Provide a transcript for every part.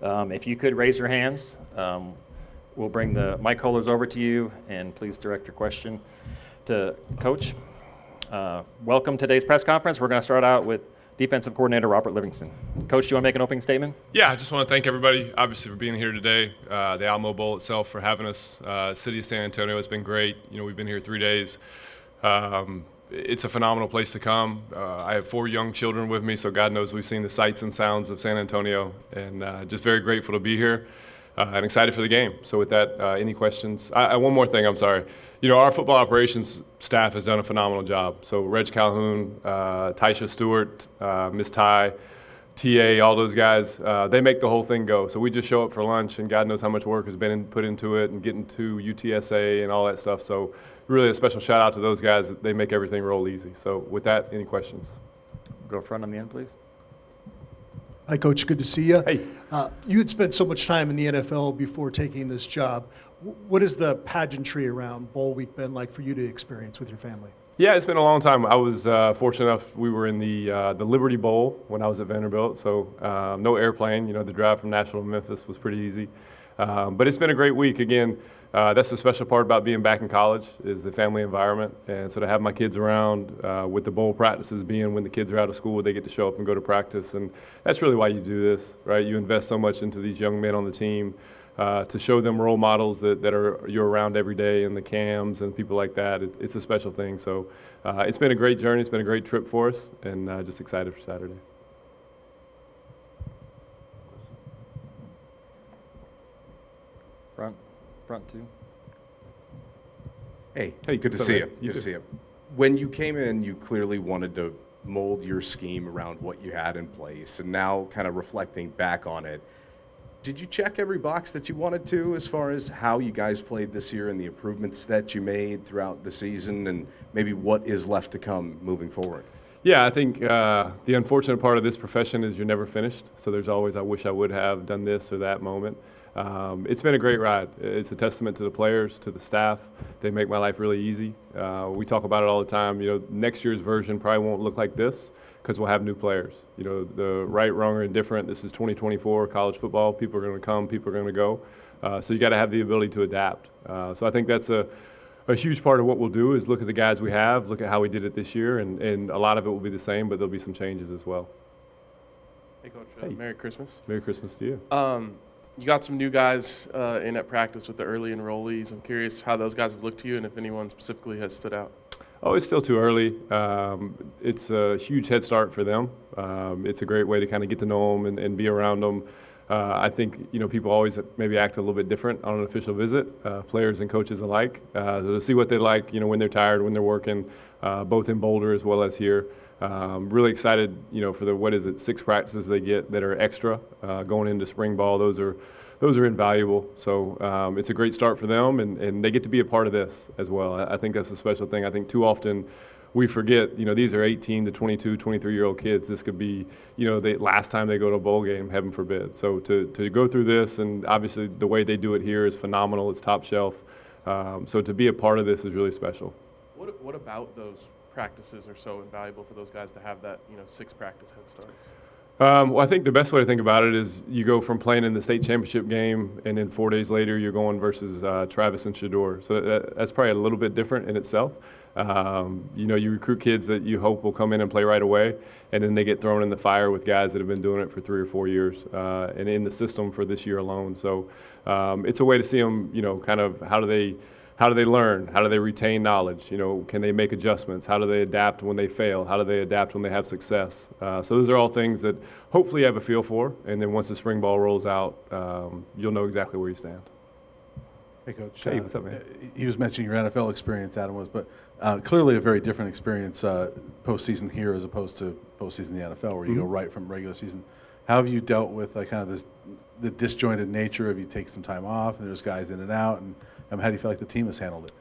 If you could raise your hands, we'll bring the mic holders over to you, and please direct your question to Coach. Welcome to today's press conference. We're going to start out with Defensive Coordinator Robert Livingston. Coach, do you want to make an opening statement? Yeah, I just want to thank everybody, obviously, for being here today. The Alamo Bowl itself for having us. City of San Antonio has been great. We've been here 3 days. It's a phenomenal place to come. I have 4 young children with me, so God knows we've seen the sights and sounds of San Antonio, and just very grateful to be here and excited for the game. So with that, any questions? One more thing, I'm sorry. Our football operations staff has done a phenomenal job. So Reg Calhoun, Taisha Stewart, Miss Ty, TA, all those guys, they make the whole thing go. So we just show up for lunch, and God knows how much work has been put into it and getting to UTSA and all that stuff. So really a special shout out to those guys. That they make everything roll easy. So with that, any questions? Go front on the end, please. Hi, Coach. Good to see you. Hey. You had spent so much time in the NFL before taking this job. What has the pageantry around Bowl Week been like for you to experience with your family? Yeah, it's been a long time. I was fortunate enough. We were in the Liberty Bowl when I was at Vanderbilt, so no airplane. The drive from Nashville to Memphis was pretty easy. But it's been a great week. Again, that's the special part about being back in college is the family environment. And so to have my kids around with the bowl practices being when the kids are out of school, they get to show up and go to practice. And that's really why you do this, right? You invest so much into these young men on the team to show them role models that you're around every day, and the cams and people like that. It's a special thing. So it's been a great journey. It's been a great trip for us, and just excited for Saturday. Front two. Hey, Hey, good to see you. Good to see you. When you came in, you clearly wanted to mold your scheme around what you had in place, and now kind of reflecting back on it, did you check every box that you wanted to as far as how you guys played this year and the improvements that you made throughout the season, and maybe what is left to come moving forward? Yeah, I think the unfortunate part of this profession is you're never finished. So there's always, I wish I would have done this or that moment. It's been a great ride. It's a testament to the players, to the staff. They make my life really easy. We talk about it all the time. Next year's version probably won't look like this because we'll have new players. The right, wrong, or indifferent. This is 2024 college football. People are going to come. People are going to go. So you got to have the ability to adapt. So I think that's a huge part of what we'll do is look at the guys we have, look at how we did it this year, and a lot of it will be the same, but there'll be some changes as well. Hey, Coach. Hey. Merry Christmas. Merry Christmas to you. You got some new guys in at practice with the early enrollees. I'm curious how those guys have looked to you and if anyone specifically has stood out. Oh, it's still too early. It's a huge head start for them. It's a great way to kind of get to know them and be around them. I think people always maybe act a little bit different on an official visit, players and coaches alike. So to see what they like, when they're tired, when they're working, both in Boulder as well as here. Really excited, for the 6 practices they get that are extra going into spring ball. Those are invaluable. So it's a great start for them, and they get to be a part of this as well. I think that's a special thing. I think too often we forget, these are 18 to 22, 23-year-old kids. This could be, the last time they go to a bowl game, heaven forbid. So to go through this, and obviously the way they do it here is phenomenal. It's top shelf. So to be a part of this is really special. What about those practices are so invaluable for those guys to have that 6 practice head start? Well, I think the best way to think about it is you go from playing in the state championship game, and then 4 days later you're going versus Travis and Shador. So that's probably a little bit different in itself. You recruit kids that you hope will come in and play right away, and then they get thrown in the fire with guys that have been doing it for 3 or 4 years and in the system for this year alone. So it's a way to see them, kind of how do they learn? How do they retain knowledge? Can they make adjustments? How do they adapt when they fail? How do they adapt when they have success? So those are all things that hopefully you have a feel for, and then once the spring ball rolls out, you'll know exactly where you stand. Hey, Coach. Hey, what's up, man? He was mentioning your NFL experience, Adam was, but clearly a very different experience postseason here as opposed to postseason in the NFL, where you go right from regular season. How have you dealt with kind of the disjointed nature of you take some time off and there's guys in and out, and how do you feel like the team has handled it?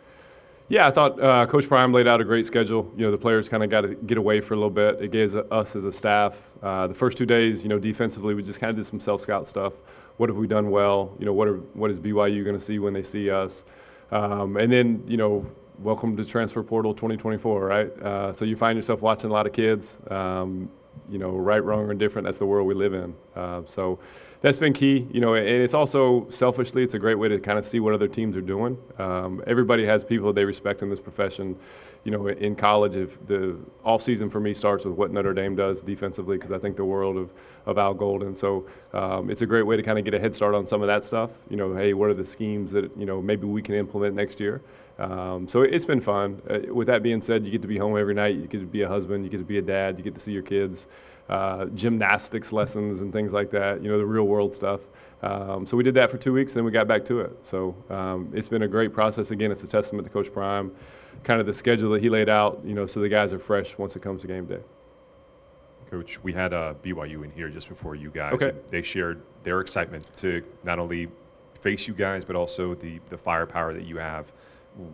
Yeah, I thought Coach Prime laid out a great schedule. The players kind of got to get away for a little bit. It gave us as a staff the first 2 days. Defensively, we just kind of did some self-scout stuff. What have we done well? What is BYU going to see when they see us? And then welcome to transfer portal 2024, right? So you find yourself watching a lot of kids. right, wrong, or indifferent. That's the world we live in. So that's been key, and it's also selfishly, it's a great way to kind of see what other teams are doing. Everybody has people they respect in this profession. In college, if the off season for me starts with what Notre Dame does defensively, because I think the world of Al Golden. So it's a great way to kind of get a head start on some of that stuff. Hey, what are the schemes that maybe we can implement next year? So it's been fun. With that being said, you get to be home every night. You get to be a husband. You get to be a dad. You get to see your kids. Gymnastics lessons and things like that. The real world stuff. So we did that for 2 weeks, then we got back to it. So it's been a great process. Again, it's a testament to Coach Prime, kind of the schedule that he laid out. So the guys are fresh once it comes to game day. Coach, we had BYU in here just before you guys. Okay. And they shared their excitement to not only face you guys, but also the firepower that you have.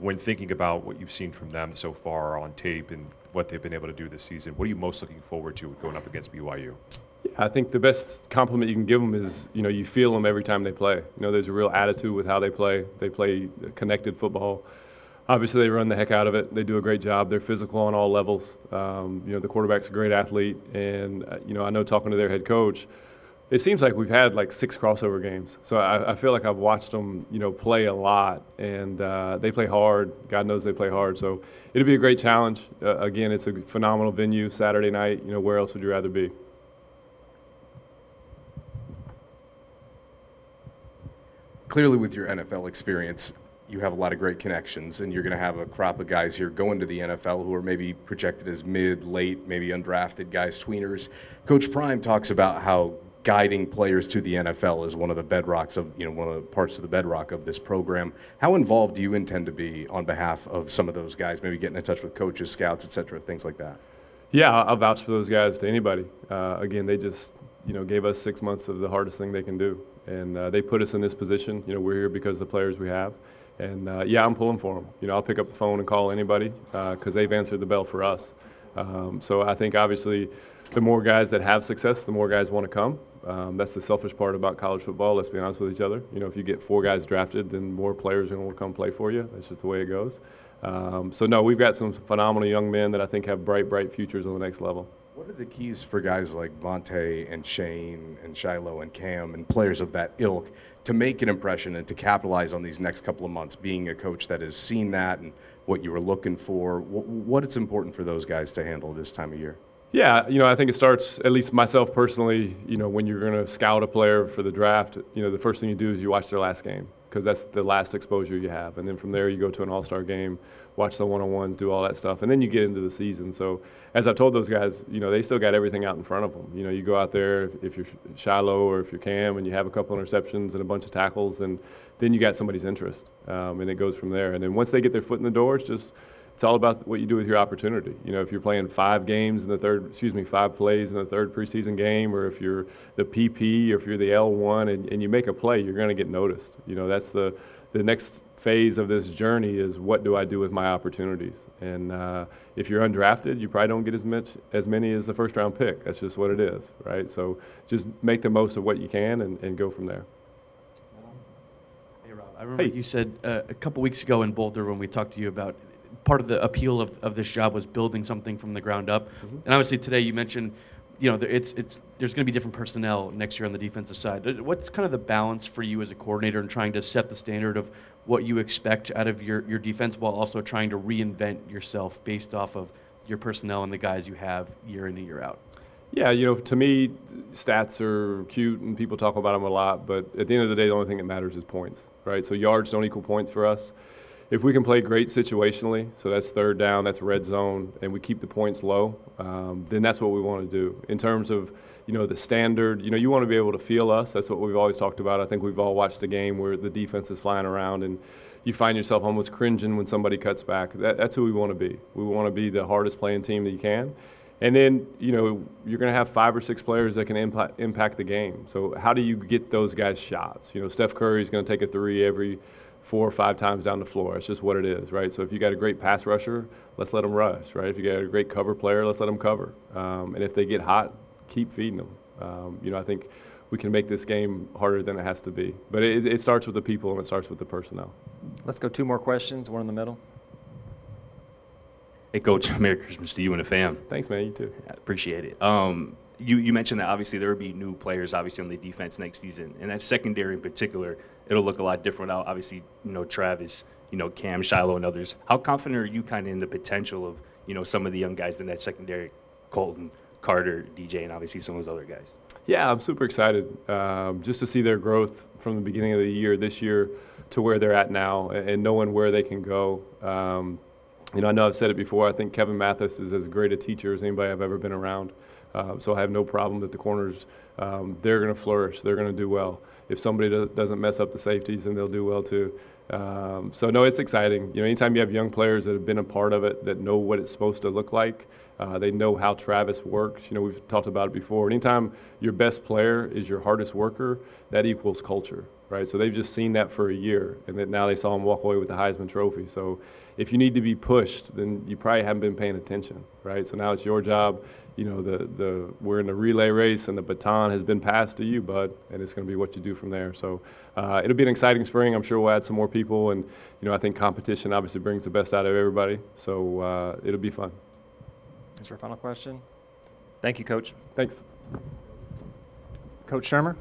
When thinking about what you've seen from them so far on tape and what they've been able to do this season, what are you most looking forward to going up against BYU? Yeah, I think the best compliment you can give them is, you feel them every time they play. There's a real attitude with how they play. They play connected football. Obviously, they run the heck out of it. They do a great job. They're physical on all levels. The quarterback's a great athlete. And, I know talking to their head coach, it seems like we've had like 6 crossover games. So I feel like I've watched them, play a lot. And they play hard. God knows they play hard. So it'll be a great challenge. Again, it's a phenomenal venue, Saturday night. Where else would you rather be? Clearly, with your NFL experience, you have a lot of great connections, and you're going to have a crop of guys here going to the NFL who are maybe projected as mid, late, maybe undrafted guys, tweeners. Coach Prime talks about how guiding players to the NFL is one of the bedrocks of, one of the parts of the bedrock of this program. How involved do you intend to be on behalf of some of those guys, maybe getting in touch with coaches, scouts, et cetera, things like that? Yeah, I'll vouch for those guys to anybody. Again, they just, gave us 6 months of the hardest thing they can do. And they put us in this position. We're here because of the players we have. And, I'm pulling for them. I'll pick up the phone and call anybody because they've answered the bell for us. So I think, obviously, the more guys that have success, the more guys want to come. That's the selfish part about college football. Let's be honest with each other. If you get 4 guys drafted, then more players are going to come play for you. That's just the way it goes. So, no, we've got some phenomenal young men that I think have bright, bright futures on the next level. What are the keys for guys like Vontae and Shane and Shiloh and Cam and players of that ilk to make an impression and to capitalize on these next couple of months, being a coach that has seen that and what you were looking for? What it's important for those guys to handle this time of year? Yeah, I think it starts, at least myself personally, when you're going to scout a player for the draft, the first thing you do is you watch their last game because that's the last exposure you have. And then from there you go to an all-star game, watch the one-on-ones, do all that stuff, and then you get into the season. So as I've told those guys, they still got everything out in front of them. You go out there, if you're Shiloh or if you're Cam and you have a couple interceptions and a bunch of tackles, then you got somebody's interest, and it goes from there. And then once they get their foot in the door, it's all about what you do with your opportunity. If you're playing 5 plays in the third preseason game, or if you're the PP, or if you're the L1 and you make a play, you're going to get noticed. That's the next phase of this journey is what do I do with my opportunities? And if you're undrafted, you probably don't get as many as the first round pick. That's just what it is, right? So just make the most of what you can and go from there. Hey, Rob, I remember you said a couple weeks ago in Boulder when we talked to you about part of the appeal of this job was building something from the ground up. Mm-hmm. And obviously today you mentioned, there's going to be different personnel next year on the defensive side. What's kind of the balance for you as a coordinator in trying to set the standard of what you expect out of your defense while also trying to reinvent yourself based off of your personnel and the guys you have year in and year out? Yeah, to me, stats are cute and people talk about them a lot, but at the end of the day, the only thing that matters is points, right? So yards don't equal points for us. If we can play great situationally, so that's third down, that's red zone, and we keep the points low, then that's what we want to do. In terms of, the standard, you want to be able to feel us. That's what we've always talked about. I think we've all watched a game where the defense is flying around and you find yourself almost cringing when somebody cuts back. That's who we want to be. We want to be the hardest playing team that you can. And then, you're going to have 5 or 6 players that can impact the game. So how do you get those guys shots? Steph Curry's going to take a 3 every 4 or 5 times down the floor. It's just what it is, right? So if you got a great pass rusher, let's let them rush, right? If you got a great cover player, let's let them cover. And if they get hot, keep feeding them. I think we can make this game harder than it has to be. But it starts with the people and it starts with the personnel. Let's go 2 more questions, one in the middle. Hey, Coach, Merry Christmas to you and the fam. Thanks, man. You too. I appreciate it. you mentioned that obviously there will be new players obviously on the defense next season, and that secondary in particular, it'll look a lot different. Obviously, Travis, Cam, Shiloh, and others. How confident are you kind of in the potential of some of the young guys in that secondary, Colton, Carter, DJ, and obviously some of those other guys? Yeah, I'm super excited just to see their growth from the beginning of the year this year to where they're at now and knowing where they can go. I know I've said it before. I think Kevin Mathis is as great a teacher as anybody I've ever been around. So I have no problem that the corners, they're going to flourish. They're going to do well. If somebody doesn't mess up the safeties, then they'll do well too. So no, it's exciting. Anytime you have young players that have been a part of it, that know what it's supposed to look like, they know how Travis works. We've talked about it before. Anytime your best player is your hardest worker, that equals culture, right? So they've just seen that for a year, and then now they saw him walk away with the Heisman Trophy. So if you need to be pushed, then you probably haven't been paying attention, right? So now it's your job. We're in the relay race, and the baton has been passed to you, bud, and it's going to be what you do from there. So it'll be an exciting spring. I'm sure we'll add some more people, and I think competition obviously brings the best out of everybody. So it'll be fun. Is there a final question? Thank you, Coach. Thanks. Coach Shurmur?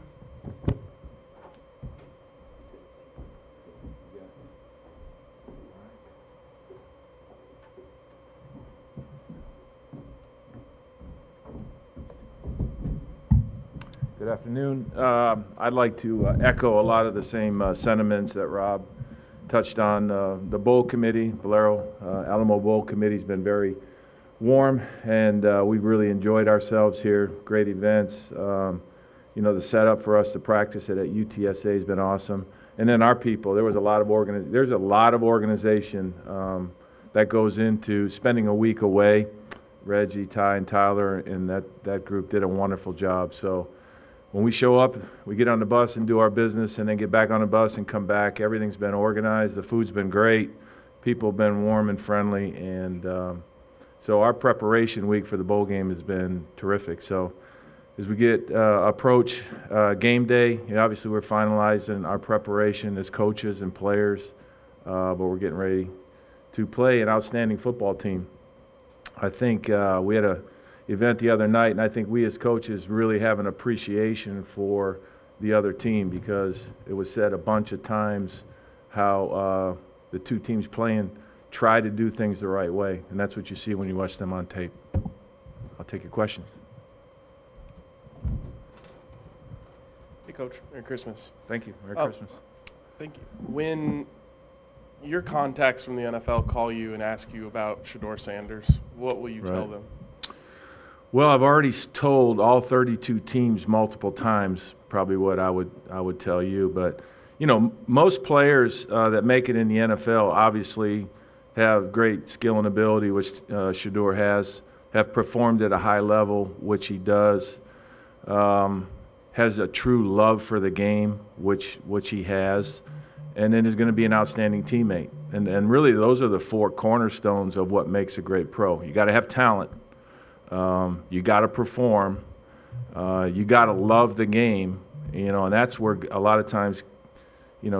Good afternoon. I'd like to echo a lot of the same sentiments that Rob touched on. The Bowl Committee, Valero Alamo Bowl Committee has been very warm, and we've really enjoyed ourselves here. Great events. The setup for us to practice it at UTSA has been awesome. And then our people, there's a lot of organization that goes into spending a week away. Reggie, Ty, and Tyler and that group did a wonderful job. So when we show up, we get on the bus and do our business and then get back on the bus and come back. Everything's been organized. The food's been great. People have been warm and friendly. And so our preparation week for the bowl game has been terrific. So as we approach game day, obviously we're finalizing our preparation as coaches and players, but we're getting ready to play an outstanding football team. I think we had an event the other night, and I think we as coaches really have an appreciation for the other team because it was said a bunch of times how the two teams playing try to do things the right way, and that's what you see when you watch them on tape. I'll take your questions. Hey, Coach. Merry Christmas. Thank you. Merry Christmas. Thank you. When your contacts from the NFL call you and ask you about Shedeur Sanders, what will you tell them? Well, I've already told all 32 teams multiple times probably what I would tell you, but most players that make it in the NFL obviously have great skill and ability, which Shedeur have performed at a high level, which he does, has a true love for the game, which he has, and then is going to be an outstanding teammate. And really those are the four cornerstones of what makes a great pro. You got to have talent. You got to perform. You got to love the game, and that's where a lot of times,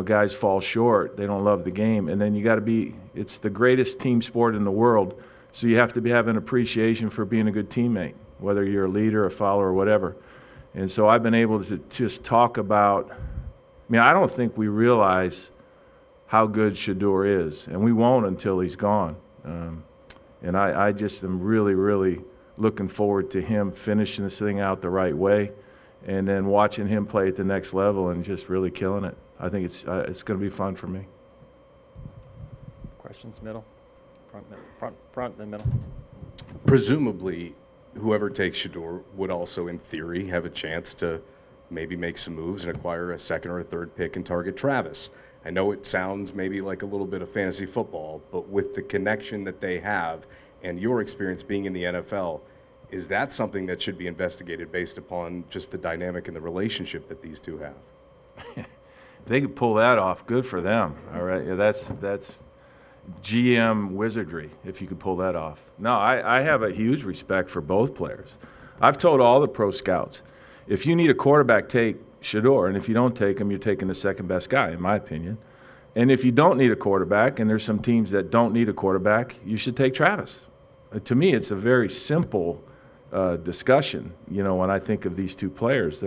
guys fall short. They don't love the game. And then you got to it's the greatest team sport in the world. So you have to have an appreciation for being a good teammate, whether you're a leader, a follower, or whatever. And so I've been able to just talk about, I don't think we realize how good Shedeur is, and we won't until he's gone. And I just am really, really looking forward to him finishing this thing out the right way and then watching him play at the next level and just really killing it. I think it's going to be fun for me. Questions, middle? Front, then middle. Presumably, whoever takes Shedeur would also, in theory, have a chance to maybe make some moves and acquire a second or a third pick and target Travis. I know it sounds maybe like a little bit of fantasy football, but with the connection that they have and your experience being in the NFL, is that something that should be investigated based upon just the dynamic and the relationship that these two have? If they could pull that off, good for them. All right, yeah, that's GM wizardry if you could pull that off. No, I have a huge respect for both players. I've told all the pro scouts, if you need a quarterback, take Shedeur, and if you don't take him, you're taking the second best guy, in my opinion. And if you don't need a quarterback, and there's some teams that don't need a quarterback, you should take Travis. To me, it's a very simple discussion. When I think of these two players,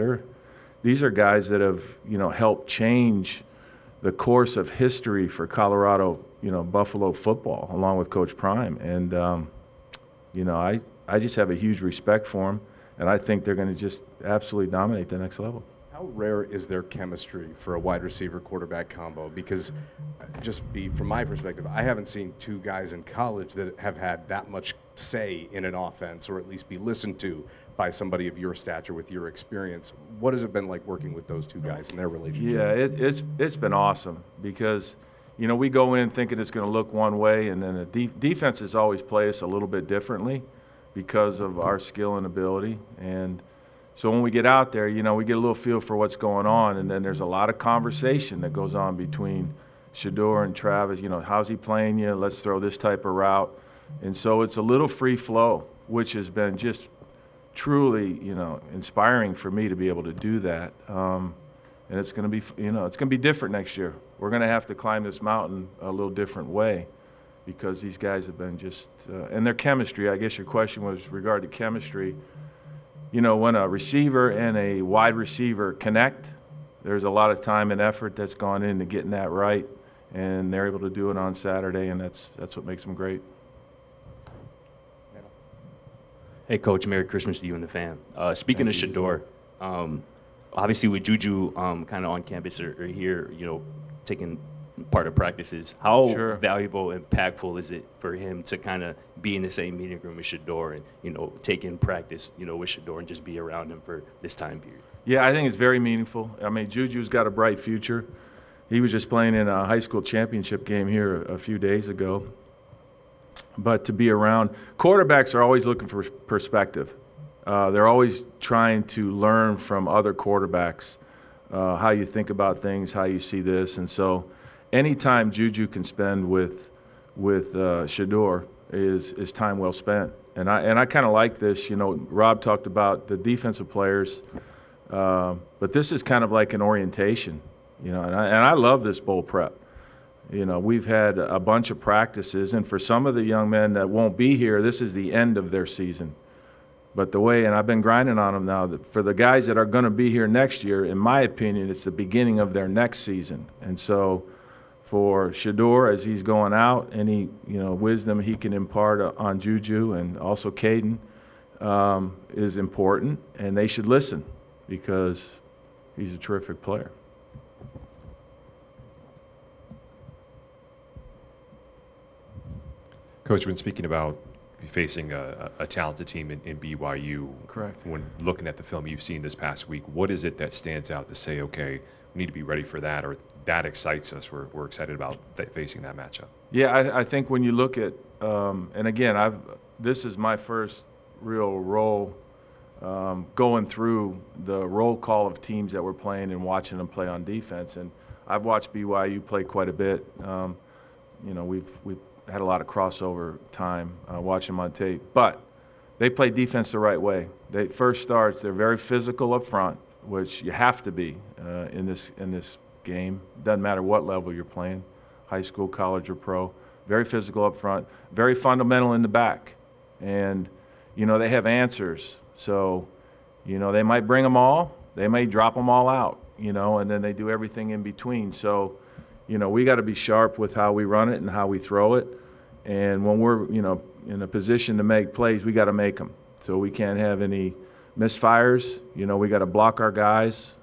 these are guys that have helped change the course of history for Colorado, Buffalo football, along with Coach Prime. And I just have a huge respect for them, and I think they're going to just absolutely dominate the next level. How rare is their chemistry for a wide receiver quarterback combo? Because from my perspective, I haven't seen two guys in college that have had that much say in an offense, or at least be listened to by somebody of your stature with your experience. What has it been like working with those two guys and their relationship? Yeah, it's been awesome because we go in thinking it's going to look one way, and then the defenses always play us a little bit differently because of our skill and ability. And so when we get out there, we get a little feel for what's going on, and then there's a lot of conversation that goes on between Shurmur and Travis. How's he playing you? Let's throw this type of route. And so it's a little free flow, which has been just truly, inspiring for me to be able to do that. And it's going to be, it's going to be different next year. We're going to have to climb this mountain a little different way because these guys have been just, and their chemistry, I guess your question was regard to chemistry. When a receiver and a wide receiver connect, there's a lot of time and effort that's gone into getting that right, and they're able to do it on Saturday, and that's what makes them great. Hey, Coach, Merry Christmas to you and the fam. Speaking of Shurmur, obviously with Juju kind of on campus or here, taking part of practices, how valuable and impactful is it for him to kind of be in the same meeting room with Shurmur and, take in practice, with Shurmur and just be around him for this time period? Yeah, I think it's very meaningful. I mean, Juju's got a bright future. He was just playing in a high school championship game here a few days ago. But to be around, quarterbacks are always looking for perspective. They're always trying to learn from other quarterbacks, how you think about things, how you see this. And so anytime Juju can spend with Shurmur is time well spent. And I kind of like this. Rob talked about the defensive players, but this is kind of like an orientation. And I love this bowl prep. We've had a bunch of practices, and for some of the young men that won't be here, this is the end of their season. But and I've been grinding on them now, that for the guys that are going to be here next year, in my opinion, it's the beginning of their next season. And so for Shurmur, as he's going out, any wisdom he can impart on Juju and also Caden is important, and they should listen because he's a terrific player. Coach, when speaking about facing a talented team in BYU, correct. When looking at the film you've seen this past week, what is it that stands out to say, okay, we need to be ready for that, or that excites us, we're excited about facing that matchup? Yeah, I think when you look at, and again, this is my first real role going through the roll call of teams that we're playing and watching them play on defense. And I've watched BYU play quite a bit. We've had a lot of crossover time watching them on tape. But they play defense the right way. They first starts, they're very physical up front, which you have to be in this game. Doesn't matter what level you're playing, high school, college, or pro. Very physical up front, very fundamental in the back. And, they have answers. So, they might bring them all. They may drop them all out, and then they do everything in between. So, we got to be sharp with how we run it and how we throw it. And when we're, in a position to make plays, we got to make them. So we can't have any misfires. We got to block our guys.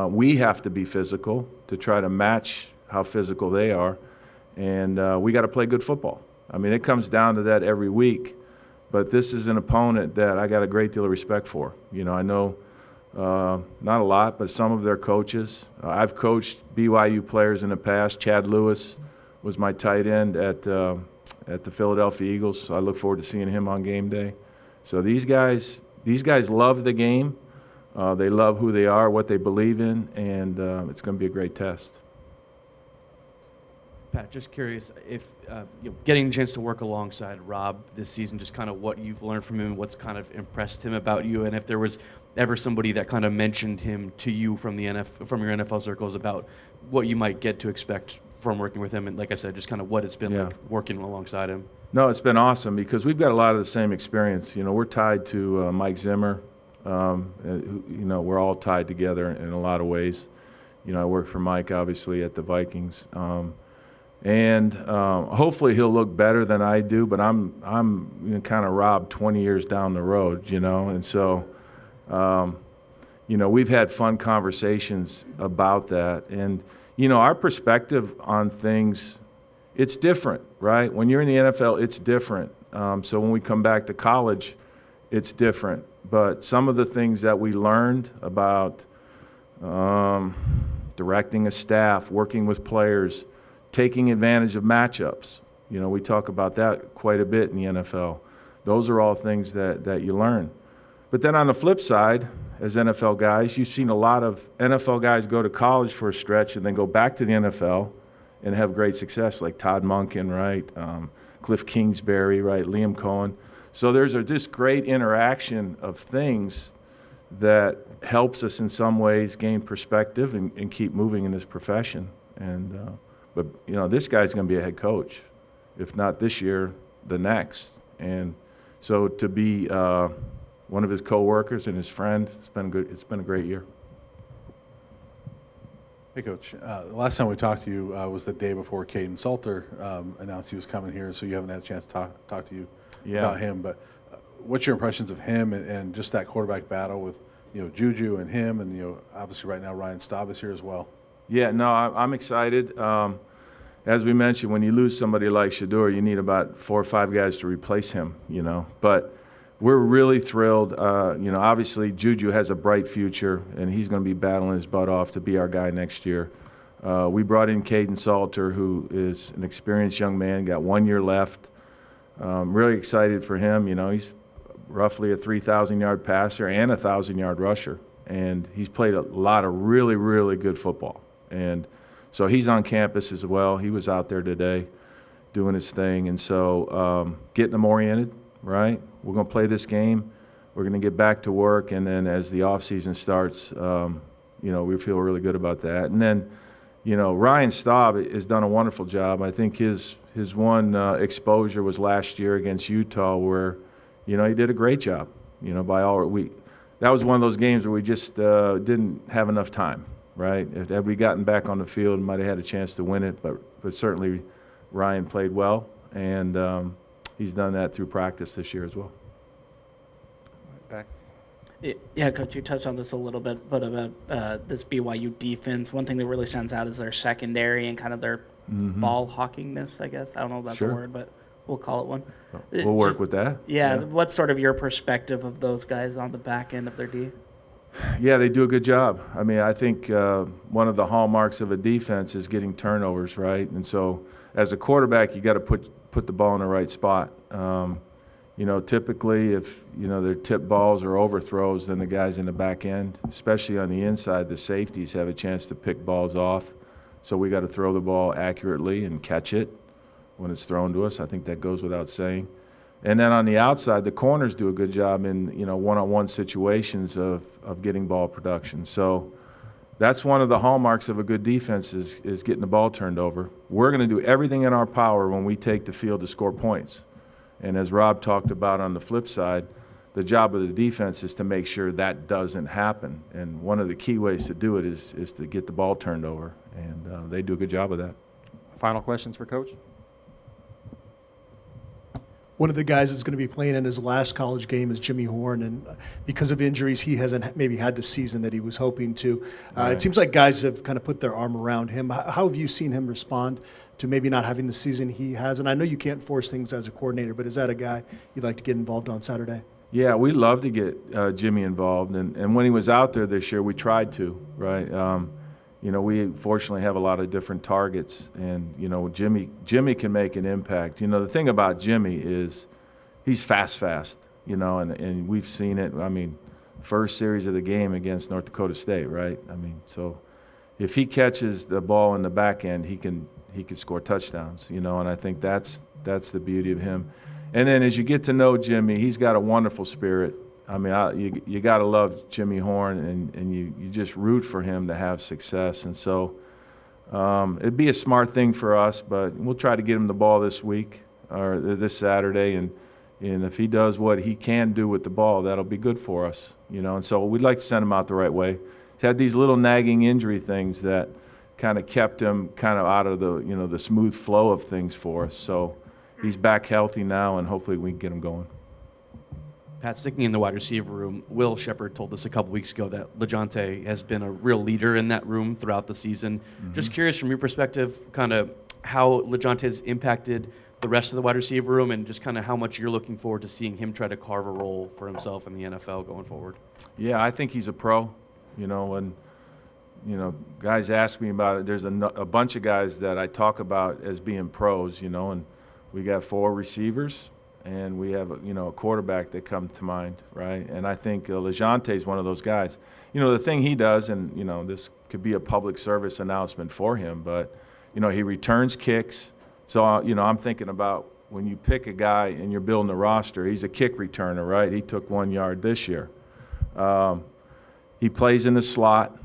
We have to be physical to try to match how physical they are. And we got to play good football. I mean, it comes down to that every week. But this is an opponent that I got a great deal of respect for. I know not a lot, but some of their coaches. I've coached BYU players in the past. Chad Lewis was my tight end at the Philadelphia Eagles. So I look forward to seeing him on game day. So these guys love the game. They love who they are, what they believe in, and it's going to be a great test. Pat, just curious if getting a chance to work alongside Rob this season, just kind of what you've learned from him, what's kind of impressed him about you, and if there was ever somebody that kind of mentioned him to you from your NFL circles about what you might get to expect from working with him, and like I said, just kind of what it's been like working alongside him. No, it's been awesome because we've got a lot of the same experience. You know, we're tied to Mike Zimmer. You know, we're all tied together in a lot of ways. You know, I work for Mike, obviously, at the Vikings. And hopefully he'll look better than I do, but I'm you know, kind of Rob 20 years down the road, you know. And so, you know, we've had fun conversations about that. And, you know, our perspective on things, it's different, right? When you're in the NFL, it's different. So when we come back to college, it's different. But some of the things that we learned about directing a staff, working with players, taking advantage of matchups, you know, we talk about that quite a bit in the NFL. Those are all things that you learn. But then on the flip side, as NFL guys, you've seen a lot of NFL guys go to college for a stretch and then go back to the NFL and have great success, like Todd Monken, right? Cliff Kingsbury, right? Liam Cohen. So there's this great interaction of things that helps us in some ways gain perspective and keep moving in this profession. And but you know, this guy's going to be a head coach, if not this year, the next. And so to be one of his coworkers and his friend, it's been a great year. Hey, Coach. The last time we talked to you was the day before Caden Salter announced he was coming here, so you haven't had a chance to talk to you about him. But what's your impressions of him and just that quarterback battle with, you know, Juju and him, and, you know, obviously right now Ryan Staub is here as well? Yeah, no, I'm excited. As we mentioned, when you lose somebody like Shurmur, you need about 4 or 5 guys to replace him, you know. But we're really thrilled. You know, obviously Juju has a bright future, and he's going to be battling his butt off to be our guy next year. We brought in Caden Salter, who is an experienced young man, got 1 year left. Really excited for him. You know, he's roughly a 3,000-yard passer and a 1,000-yard rusher, and he's played a lot of really, really good football. And so he's on campus as well. He was out there today doing his thing. And so getting him oriented, right? We're going to play this game. We're going to get back to work. And then as the offseason starts, you know, we feel really good about that. And then, you know, Ryan Staub has done a wonderful job. I think his one exposure was last year against Utah where, you know, he did a great job. You know, that was one of those games where we just didn't have enough time. Right? Had we gotten back on the field, might have had a chance to win it, but certainly Ryan played well, and he's done that through practice this year as well. Back. Yeah, Coach, you touched on this a little bit, but about this BYU defense, one thing that really stands out is their secondary and kind of their ball hawkingness, I guess. I don't know if that's a word, but we'll call it one. We'll work with that. Yeah, what's sort of your perspective of those guys on the back end of their D? Yeah, they do a good job. I mean, I think one of the hallmarks of a defense is getting turnovers, right? And so as a quarterback, you got to put the ball in the right spot. You know, typically if, you know, they're tip balls or overthrows, then the guys in the back end, especially on the inside, the safeties have a chance to pick balls off. So we got to throw the ball accurately and catch it when it's thrown to us. I think that goes without saying. And then on the outside, the corners do a good job in, you know, one-on-one situations of getting ball production. So that's one of the hallmarks of a good defense is getting the ball turned over. We're going to do everything in our power when we take the field to score points. And as Rob talked about on the flip side, the job of the defense is to make sure that doesn't happen. And one of the key ways to do it is to get the ball turned over. And they do a good job of that. Final questions for Coach? One of the guys that's going to be playing in his last college game is Jimmy Horn, and because of injuries, he hasn't maybe had the season that he was hoping to. It seems like guys have kind of put their arm around him. How have you seen him respond to maybe not having the season he has? And I know you can't force things as a coordinator, but is that a guy you'd like to get involved on Saturday? Yeah, we love to get Jimmy involved, and when he was out there this year, we tried to, right? You know, we fortunately have a lot of different targets, and, you know, Jimmy can make an impact. You know, the thing about Jimmy is he's fast, you know, and we've seen it. I mean, first series of the game against North Dakota State, right? I mean, so if he catches the ball in the back end, he can score touchdowns, you know, and I think that's the beauty of him. And then as you get to know Jimmy, he's got a wonderful spirit. I mean, you got to love Jimmy Horn, and you just root for him to have success. And so it'd be a smart thing for us, but we'll try to get him the ball this week. or this Saturday, and if he does what he can do with the ball, that'll be good for us, you know. And so we'd like to send him out the right way. He's had these little nagging injury things that kind of kept him kind of out of the, you know, the smooth flow of things for us. So he's back healthy now, and hopefully we can get him going. Pat, sticking in the wide receiver room, Will Shepard told us a couple weeks ago that LeJohntay has been a real leader in that room throughout the season. Just curious from your perspective, kind of how LeJohntay has impacted the rest of the wide receiver room, and just kind of how much you're looking forward to seeing him try to carve a role for himself in the NFL going forward. Yeah, I think he's a pro, you know, and, you know, guys ask me about it. There's a bunch of guys that I talk about as being pros, you know, and we got 4 receivers. And we have, you know, a quarterback that comes to mind, right? And I think LeJohntay is one of those guys. You know, the thing he does, and, you know, this could be a public service announcement for him, but, you know, he returns kicks. So, you know, I'm thinking about when you pick a guy and you're building a roster, he's a kick returner, right? He took 1 yard this year. He plays in the slot.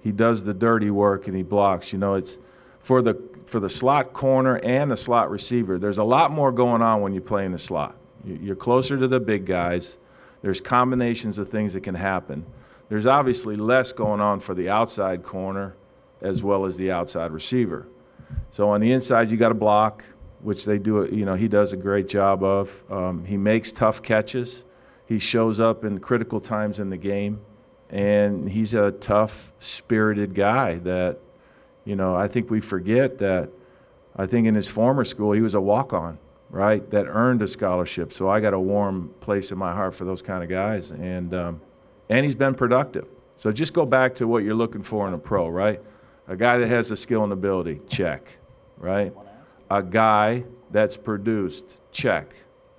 He does the dirty work, and he blocks. You know, it's for the slot corner and the slot receiver, there's a lot more going on when you play in the slot. You're closer to the big guys. There's combinations of things that can happen. There's obviously less going on for the outside corner as well as the outside receiver. So on the inside, you got to block, which they do, you know, he does a great job of. He makes tough catches. He shows up in critical times in the game, and he's a tough, spirited guy that, you know, I think we forget that. I think in his former school, he was a walk-on, right, that earned a scholarship. So I got a warm place in my heart for those kind of guys. And he's been productive. So just go back to what you're looking for in a pro, right? A guy that has the skill and ability, check, right? A guy that's produced, check,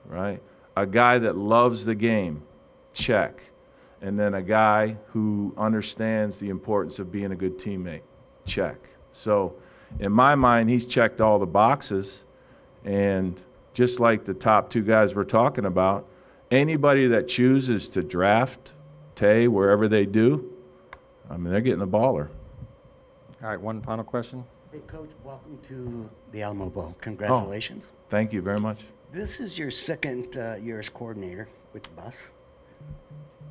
right? A guy that loves the game, check. And then a guy who understands the importance of being a good teammate, check. So in my mind, he's checked all the boxes. And just like the top 2 guys we're talking about, anybody that chooses to draft Tay wherever they do, I mean, they're getting a baller. All right, one final question. Hey, Coach, welcome to the Alamo Bowl. Congratulations. Thank you very much. This is your second year as coordinator with the bus.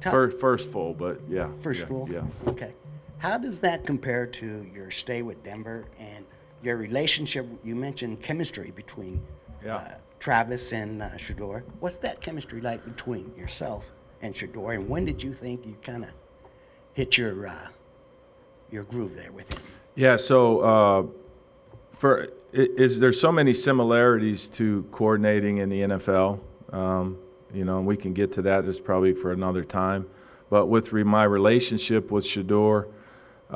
First full, but yeah. First yeah, full? Yeah. Okay. How does that compare to your stay with Denver and your relationship? You mentioned chemistry between Travis and Shurmur. What's that chemistry like between yourself and Shurmur, and when did you think you kind of hit your groove there with him? Yeah, so there's so many similarities to coordinating in the NFL, you know, and we can get to that. It's probably for another time. But with my relationship with Shurmur,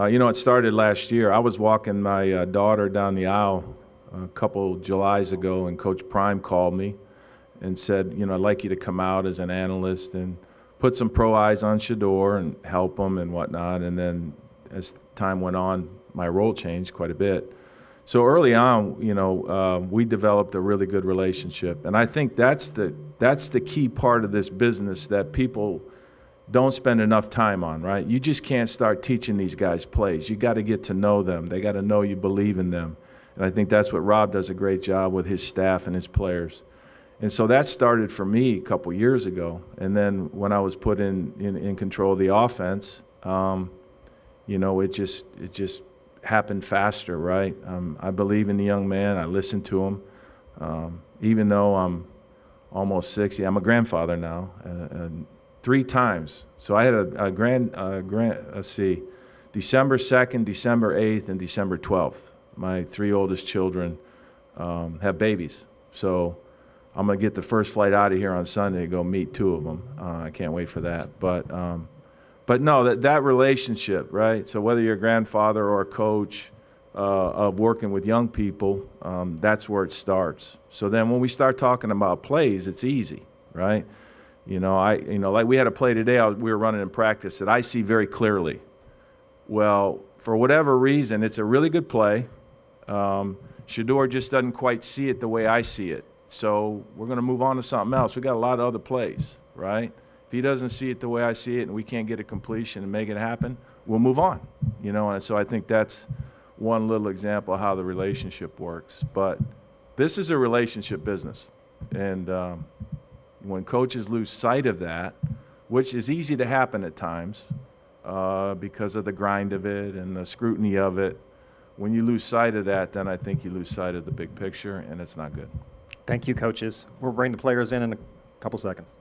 you know, it started last year. I was walking my daughter down the aisle a couple Julys ago, and Coach Prime called me and said, you know, I'd like you to come out as an analyst and put some pro eyes on Shurmur and help him and whatnot. And then as time went on, my role changed quite a bit. So early on, you know, we developed a really good relationship. And I think that's the key part of this business that people don't spend enough time on, right? You just can't start teaching these guys plays. You got to get to know them. They got to know you believe in them. And I think that's what Rob does a great job with his staff and his players. And so that started for me a couple years ago. And then when I was put in control of the offense, you know, it just happened faster, right? I believe in the young man. I listen to him. Even though I'm almost 60, I'm a grandfather now. 3 times. So I had let's see, December 2nd, December 8th, and December 12th. My 3 oldest children have babies. So I'm going to get the first flight out of here on Sunday to go meet 2 of them. I can't wait for that. But no, that relationship, right? So whether you're a grandfather or a coach of working with young people, that's where it starts. So then when we start talking about plays, it's easy, right? You know, like we had a play today, we were running in practice that I see very clearly. Well, for whatever reason, it's a really good play. Shurmur just doesn't quite see it the way I see it. So we're going to move on to something else. We got a lot of other plays, right? If he doesn't see it the way I see it and we can't get a completion and make it happen, we'll move on. You know, and so I think that's one little example of how the relationship works. But this is a relationship business. And when coaches lose sight of that, which is easy to happen at times because of the grind of it and the scrutiny of it, when you lose sight of that, then I think you lose sight of the big picture, and it's not good. Thank you, coaches. We'll bring the players in a couple seconds.